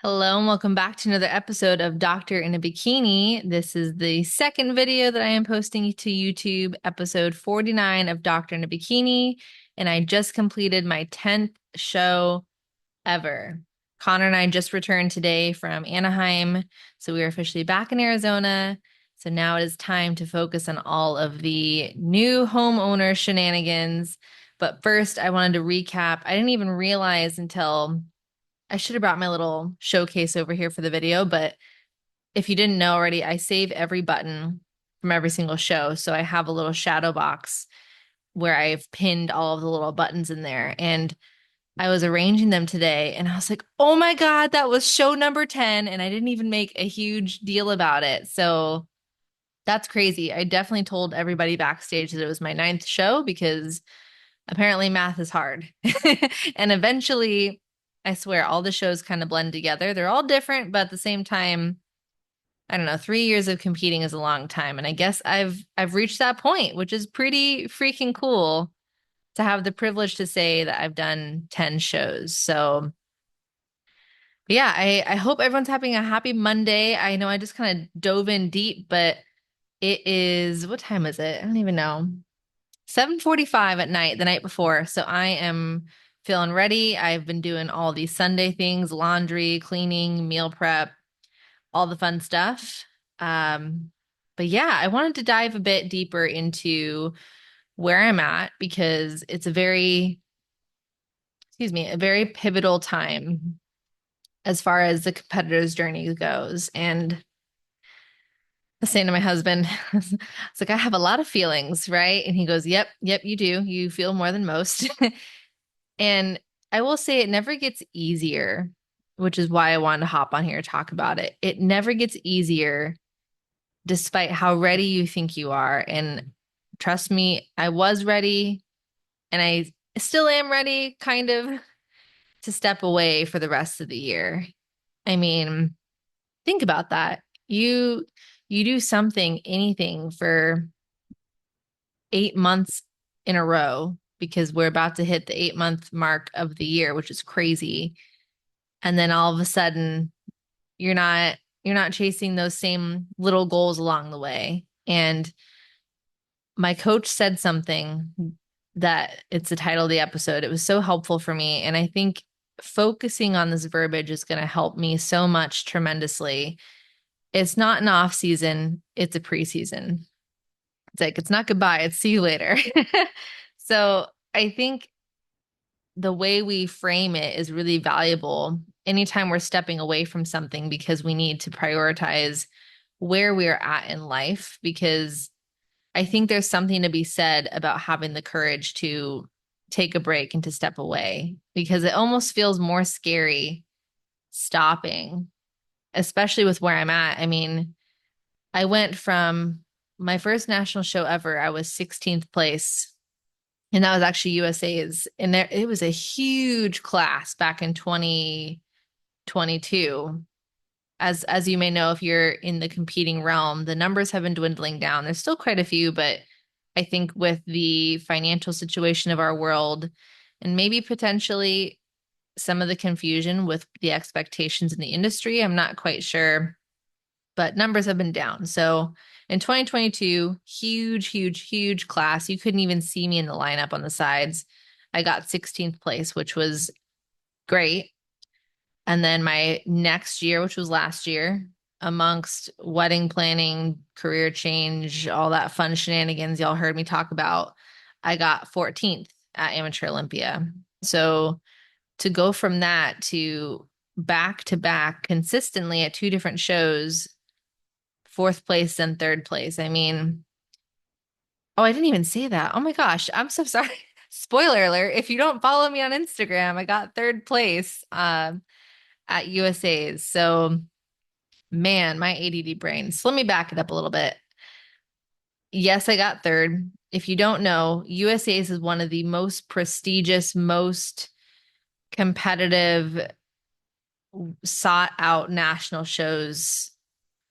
Hello and welcome back to another episode of Doctor in a Bikini. This is the second video that I am posting to YouTube, episode 49 of Doctor in a Bikini, and I just completed my 10th show ever. Connor and I just returned today from Anaheim, so we are officially back in Arizona. So now it is time to focus on all of the new homeowner shenanigans. But first, I wanted to recap. I didn't even realize until I should have brought my little showcase over here for the video, but if you didn't know already, I save every button from every single show. So I have a little shadow box where I've pinned all of the little buttons in there. And I was arranging them today and I was like, oh my God, that was show number 10. And I didn't even make a huge deal about it. So that's crazy. I definitely told everybody backstage that it was my ninth show because apparently math is hard. And eventually, I swear, all the shows kind of blend together. They're all different, but at the same time, I don't know, 3 years of competing is a long time. And I guess I've reached that point, which is pretty freaking cool to have the privilege to say that I've done 10 shows. So yeah, I hope everyone's having a happy Monday. I know I just kind of dove in deep, but it is, what time is it? I don't even know. 7:45 at night the night before. So I am feeling ready. I've been doing all these Sunday things, laundry, cleaning, meal prep, all the fun stuff. But yeah, I wanted to dive a bit deeper into where I'm at because it's a very pivotal time as far as the competitor's journey goes. And I was saying to my husband, it's like, I have a lot of feelings, right? And he goes, yep, you do. You feel more than most. And I will say it never gets easier, which is why I wanted to hop on here and talk about it. It never gets easier despite how ready you think you are. And trust me, I was ready and I still am ready, kind of, to step away for the rest of the year. I mean, think about that. You do something, anything for 8 months in a row because we're about to hit the 8 month mark of the year, which is crazy. And then all of a sudden you're not chasing those same little goals along the way. And my coach said something that it's the title of the episode. It was so helpful for me. And I think focusing on this verbiage is going to help me so much tremendously. It's not an off season, it's a preseason. It's like, it's not goodbye, it's see you later. So I think the way we frame it is really valuable anytime we're stepping away from something because we need to prioritize where we're at in life. Because I think there's something to be said about having the courage to take a break and to step away because it almost feels more scary stopping, especially with where I'm at. I mean, I went from my first national show ever, I was 16th place, and that was actually USA's. And there, it was a huge class back in 2022. As you may know, if you're in the competing realm, the numbers have been dwindling down. There's still quite a few, but I think with the financial situation of our world and maybe potentially some of the confusion with the expectations in the industry, I'm not quite sure, but numbers have been down. So in 2022, huge class. You couldn't even see me in the lineup on the sides. I got 16th place, which was great. And then my next year, which was last year, amongst wedding planning, career change, all that fun shenanigans y'all heard me talk about, I got 14th at Amateur Olympia. So to go from that to back consistently at two different shows, fourth place and third place. I mean, oh, I didn't even say that. Oh my gosh, I'm so sorry. Spoiler alert, if you don't follow me on Instagram, I got third place at USA's. So, man, my ADD brain. So let me back it up a little bit. Yes, I got third. If you don't know, USA's is one of the most prestigious, most competitive, sought out national shows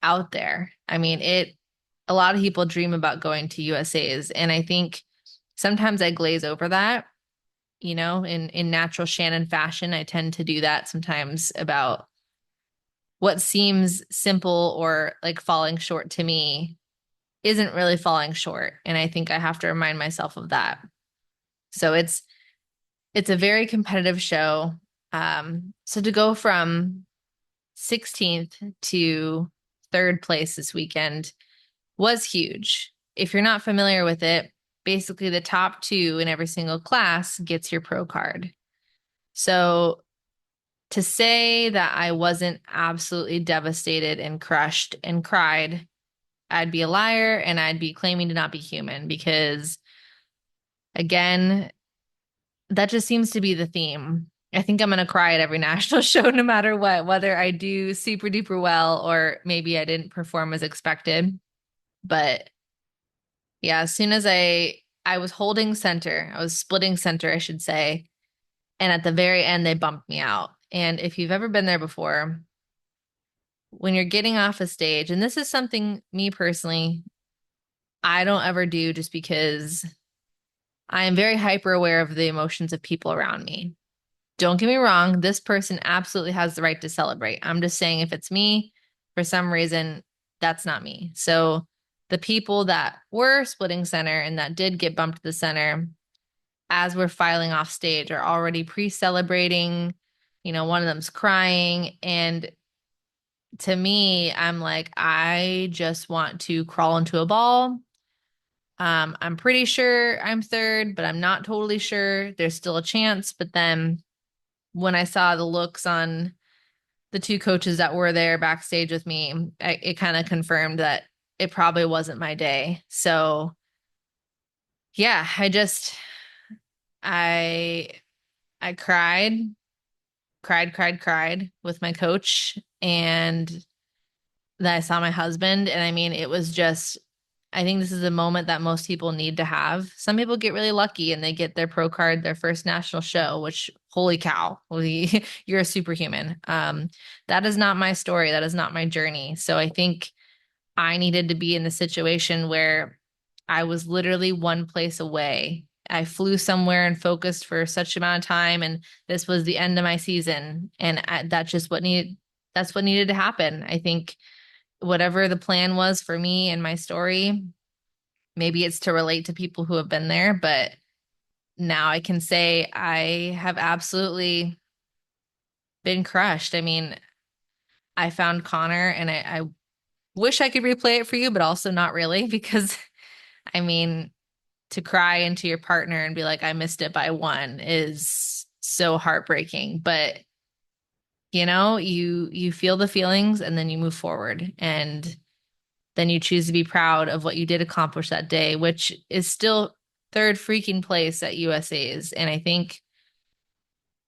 out there. I mean, a lot of people dream about going to USA's, and I think sometimes I glaze over that, in natural Shannon fashion. I tend to do that sometimes about what seems simple or like falling short to me isn't really falling short. And I think I have to remind myself of that. So it's a very competitive show. So to go from 16th to third place this weekend was huge. If you're not familiar with it, basically the top two in every single class gets your pro card. So to say that I wasn't absolutely devastated and crushed and cried, I'd be a liar and I'd be claiming to not be human because, again, that just seems to be the theme. I think I'm going to cry at every national show no matter what, whether I do super duper well or maybe I didn't perform as expected. But yeah, as soon as I was holding center, I was splitting center, I should say, and at the very end they bumped me out. And if you've ever been there before, when you're getting off a stage, and this is something me personally, I don't ever do just because I am very hyper aware of the emotions of people around me. Don't get me wrong, this person absolutely has the right to celebrate. I'm just saying if it's me, for some reason, that's not me. So the people that were splitting center and that did get bumped to the center as we're filing off stage are already pre-celebrating. You know, one of them's crying. And to me, I'm like, I just want to crawl into a ball. I'm pretty sure I'm third, but I'm not totally sure. There's still a chance. But then when I saw the looks on the two coaches that were there backstage with me, it kind of confirmed that it probably wasn't my day. So yeah, I I cried with my coach, and then I saw my husband, and I mean, it was just, I think this is a moment that most people need to have. Some people get really lucky and they get their pro card, their first national show, which holy cow, you're a superhuman. That is not my story. That is not my journey. So I think I needed to be in the situation where I was literally one place away. I flew somewhere and focused for such amount of time, and this was the end of my season. And that's what needed to happen. I think whatever the plan was for me and my story, maybe it's to relate to people who have been there, but now I can say I have absolutely been crushed. I mean, I found Connor and I wish I could replay it for you, but also not really because I mean, to cry into your partner and be like, I missed it by one is so heartbreaking. But you know, you feel the feelings and then you move forward and then you choose to be proud of what you did accomplish that day, which is still third freaking place at USA's. And I think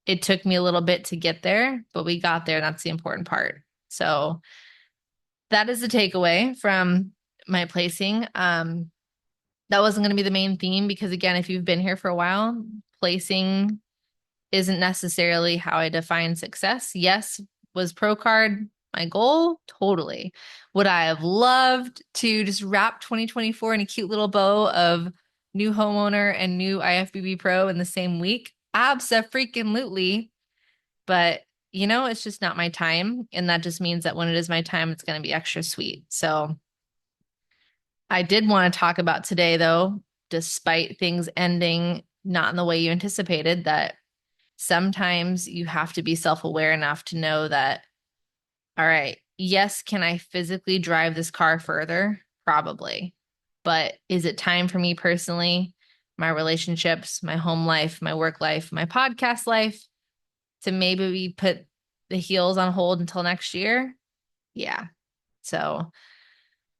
it took me a little bit to get there, but we got there. And that's the important part. So that is the takeaway from my placing. That wasn't going to be the main theme because, again, if you've been here for a while, placing isn't necessarily how I define success. Yes, was pro card my goal? Totally. Would I have loved to just wrap 2024 in a cute little bow of new homeowner and new IFBB pro in the same week? Abso-freaking-lutely. But, you know, it's just not my time. And that just means that when it is my time, it's going to be extra sweet. So I did want to talk about today, though, despite things ending not in the way you anticipated, that sometimes you have to be self-aware enough to know that, all right, yes, can I physically drive this car further? Probably. But is it time for me personally, my relationships, my home life, my work life, my podcast life, to maybe put the heels on hold until next year? Yeah. So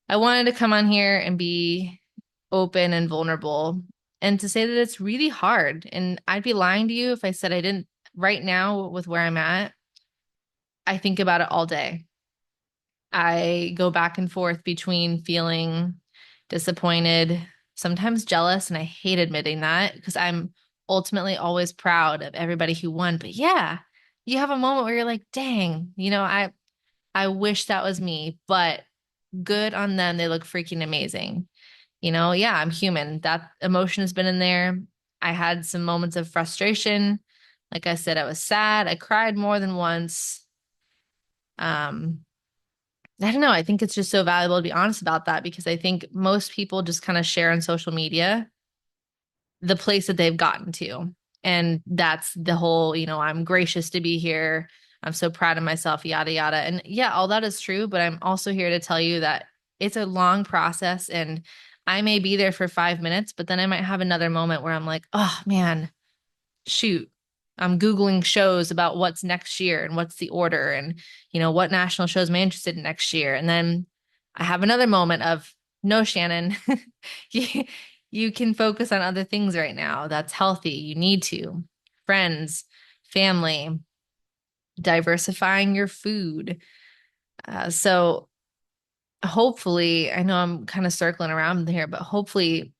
I wanted to come on here and be open and vulnerable and to say that it's really hard. And I'd be lying to you if I said I didn't. Right now, with where I'm at, I think about it all day. I go back and forth between feeling disappointed, sometimes jealous, and I hate admitting that because I'm ultimately always proud of everybody who won. But yeah, you have a moment where you're like, dang, you know, I wish that was me, but good on them. They look freaking amazing. You know, yeah, I'm human. That emotion has been in there. I had some moments of frustration. Like I said, I was sad. I cried more than once. I don't know. I think it's just so valuable to be honest about that because I think most people just kind of share on social media the place that they've gotten to. And that's the whole, I'm gracious to be here. I'm so proud of myself, yada, yada. And yeah, all that is true. But I'm also here to tell you that it's a long process and I may be there for 5 minutes, but then I might have another moment where I'm like, oh man, shoot, I'm Googling shows about what's next year and what's the order and, what national shows am I interested in next year. And then I have another moment of, no, Shannon, you, you can focus on other things right now. That's healthy. You need to. Friends, family, diversifying your food. So hopefully, I know I'm kind of circling around here, but hopefully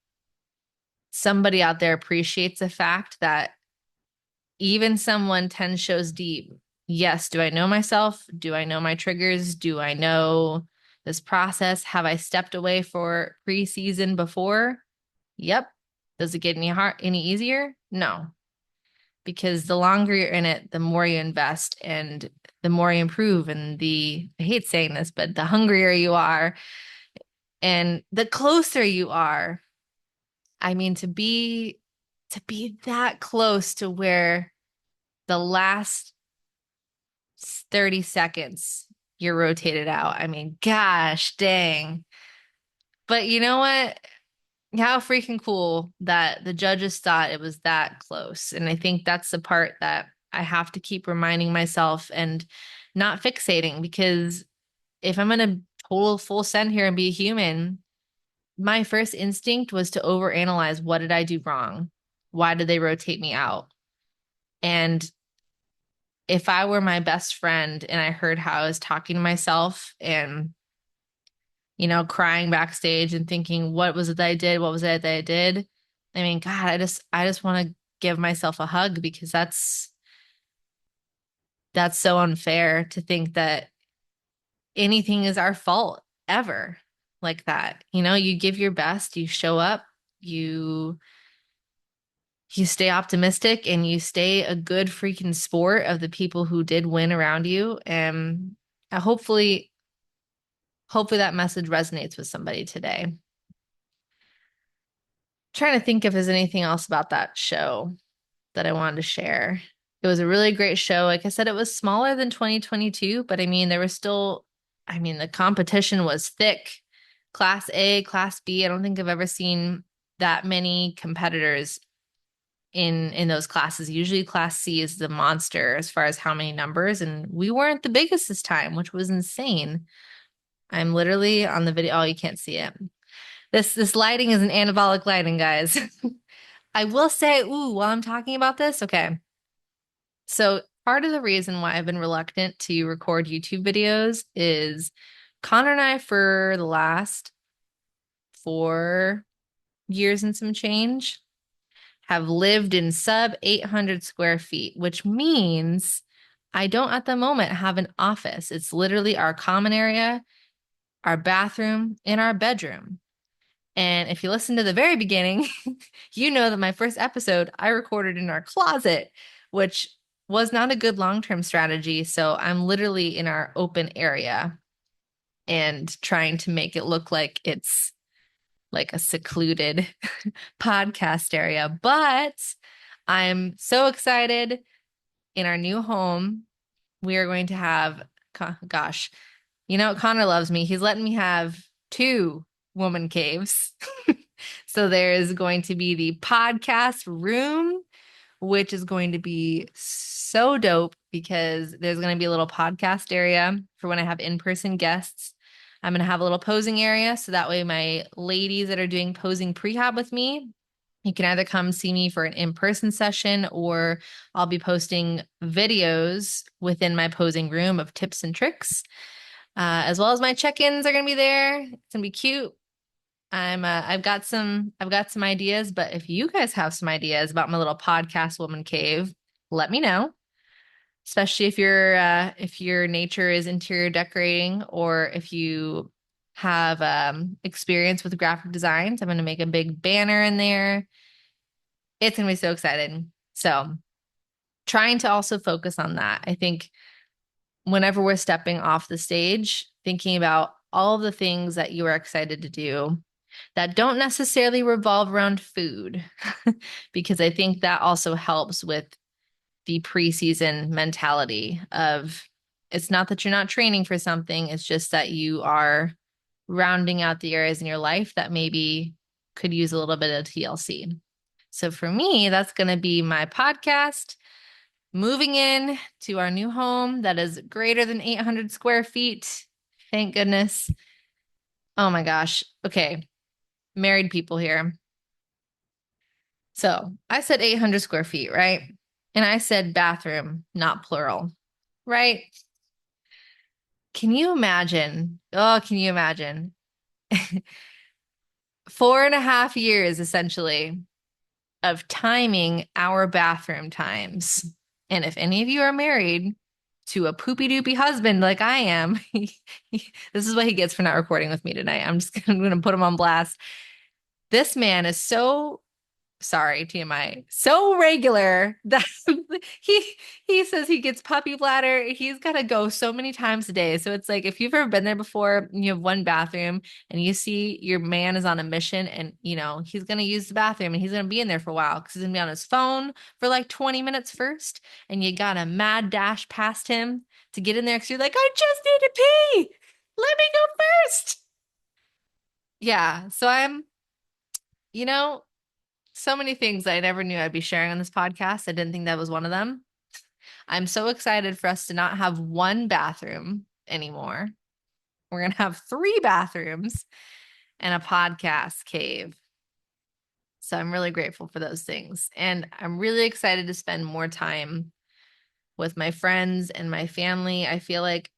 somebody out there appreciates the fact that even someone 10 shows deep, yes, do I know myself? Do I know my triggers? Do I know this process? Have I stepped away for preseason before? Yep. Does it get any easier? No. Because the longer you're in it, the more you invest and the more you improve and I hate saying this, but the hungrier you are and the closer you are. I mean, to be that close to where the last 30 seconds you're rotated out. I mean, gosh, dang. But you know what? How freaking cool that the judges thought it was that close. And I think that's the part that I have to keep reminding myself and not fixating because if I'm going to total full send here and be a human, my first instinct was to overanalyze what did I do wrong? Why did they rotate me out? And if I were my best friend and I heard how I was talking to myself and, crying backstage and thinking, what was it that I did? What was it that I did? I mean, God, I just want to give myself a hug because that's so unfair to think that anything is our fault ever like that. You give your best, you show up, you you stay optimistic and you stay a good freaking sport of the people who did win around you. And hopefully that message resonates with somebody today. Trying to think if there's anything else about that show that I wanted to share. It was a really great show. Like I said, it was smaller than 2022, but I mean, the competition was thick. Class A, Class B. I don't think I've ever seen that many competitors in those classes. Usually Class C is the monster as far as how many numbers, and we weren't the biggest this time, which was insane. I'm literally on the video. Oh, you can't see it. This lighting is an anabolic lighting, guys. I will say, ooh, while I'm talking about this, okay. So part of the reason why I've been reluctant to record YouTube videos is Connor and I, for the last 4 years and some change, have lived in sub 800 square feet, which means I don't at the moment have an office. It's literally our common area, our bathroom, and our bedroom. And if you listen to the very beginning, you know that my first episode I recorded in our closet, which was not a good long-term strategy. So I'm literally in our open area and trying to make it look like it's like a secluded podcast area. But I'm so excited in our new home. We are going to have, gosh, Connor loves me. He's letting me have two woman caves. So there is going to be the podcast room, which is going to be so dope because there's going to be a little podcast area for when I have in-person guests. I'm going to have a little posing area. So that way my ladies that are doing posing prehab with me, you can either come see me for an in-person session or I'll be posting videos within my posing room of tips and tricks. As well as my check-ins are going to be there. It's going to be cute. I've got some ideas, but if you guys have some ideas about my little podcast woman cave, let me know. Especially if your nature is interior decorating or if you have experience with graphic designs. I'm going to make a big banner in there. It's going to be so exciting. So, trying to also focus on that. I think whenever we're stepping off the stage, thinking about all of the things that you are excited to do that don't necessarily revolve around food, because I think that also helps with the preseason mentality of it's not that you're not training for something, it's just that you are rounding out the areas in your life that maybe could use a little bit of TLC. So for me, that's going to be my podcast, moving in to our new home that is greater than 800 square feet. Thank goodness. Oh my gosh. Okay. Married people here. So I said 800 square feet, right? And I said bathroom, not plural, right? Can you imagine? Oh, can you imagine? 4.5 years essentially of timing our bathroom times. And if any of you are married to a poopy doopy husband like I am, this is what he gets for not recording with me tonight. I'm just going to put him on blast. This man is so sorry, TMI, so regular that he he says he gets puppy bladder. He's got to go so many times a day. So it's like if you've ever been there before, you have one bathroom and you see your man is on a mission and he's going to use the bathroom and he's going to be in there for a while because he's going to be on his phone for like 20 minutes first and you got to mad dash past him to get in there because you're like, I just need to pee. Let me go first. Yeah, so I'm, you know, so many things I never knew I'd be sharing on this podcast. I didn't think that was one of them. I'm so excited for us to not have one bathroom anymore. We're going to have 3 bathrooms and a podcast cave. So I'm really grateful for those things. And I'm really excited to spend more time with my friends and my family. I feel like,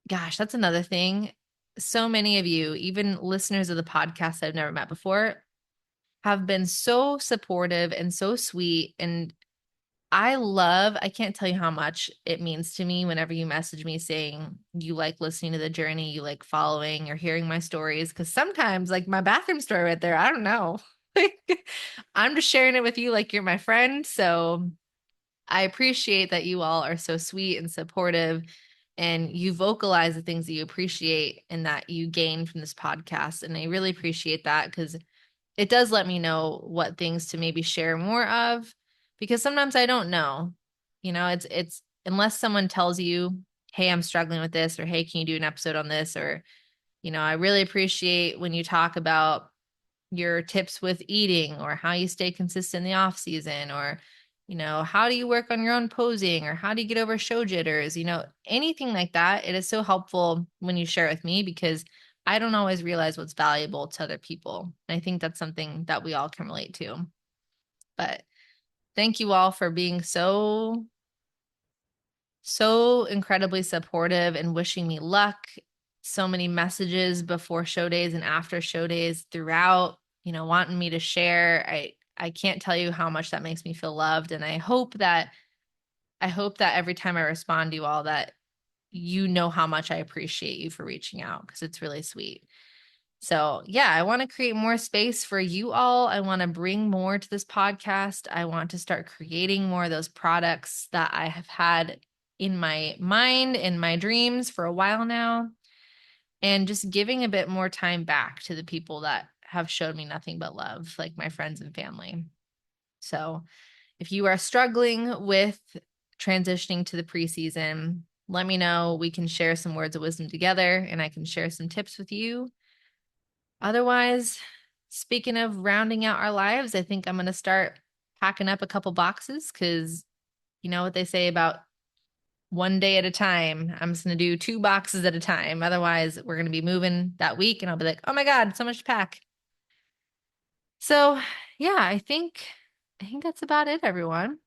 gosh, that's another thing. So many of you, even listeners of the podcast I've never met before, have been so supportive and so sweet. And I can't tell you how much it means to me whenever you message me saying you like listening to the journey, you like following or hearing my stories. Cause sometimes, like my bathroom story right there, I don't know. I'm just sharing it with you like you're my friend. So I appreciate that you all are so sweet and supportive and you vocalize the things that you appreciate and that you gain from this podcast. And I really appreciate that because it does let me know what things to maybe share more of because sometimes I don't know. It's unless someone tells you, "Hey, I'm struggling with this," or "Hey, can you do an episode on this?" or I really appreciate when you talk about your tips with eating or how you stay consistent in the off season or how do you work on your own posing or how do you get over show jitters, anything like that. It is so helpful when you share it with me because I don't always realize what's valuable to other people. And I think that's something that we all can relate to. But thank you all for being so incredibly supportive and wishing me luck. So many messages before show days and after show days throughout, wanting me to share. I can't tell you how much that makes me feel loved. And I hope that every time I respond to you all that you know how much I appreciate you for reaching out because it's really sweet. So, yeah, I want to create more space for you all. I want to bring more to this podcast. I want to start creating more of those products that I have had in my mind, in my dreams for a while now, and just giving a bit more time back to the people that have showed me nothing but love, like my friends and family. So, if you are struggling with transitioning to the preseason, let me know. We can share some words of wisdom together and I can share some tips with you. Otherwise, speaking of rounding out our lives, I think I'm going to start packing up a couple boxes because you know what they say about one day at a time. I'm just going to do 2 boxes at a time. Otherwise, we're going to be moving that week and I'll be like, oh my God, so much to pack. So, yeah, I think that's about it, everyone.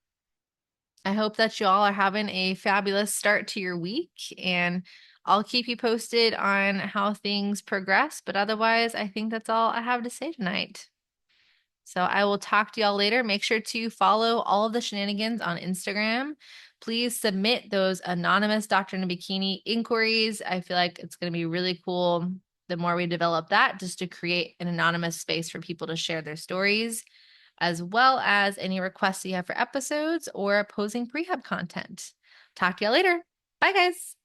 I hope that you all are having a fabulous start to your week and I'll keep you posted on how things progress. But otherwise, I think that's all I have to say tonight. So I will talk to y'all later. Make sure to follow all of the shenanigans on Instagram. Please submit those anonymous Doctor in a Bikini inquiries. I feel like it's going to be really cool the more we develop that just to create an anonymous space for people to share their stories, as well as any requests you have for episodes or posing prehab content. Talk to y'all later. Bye, guys.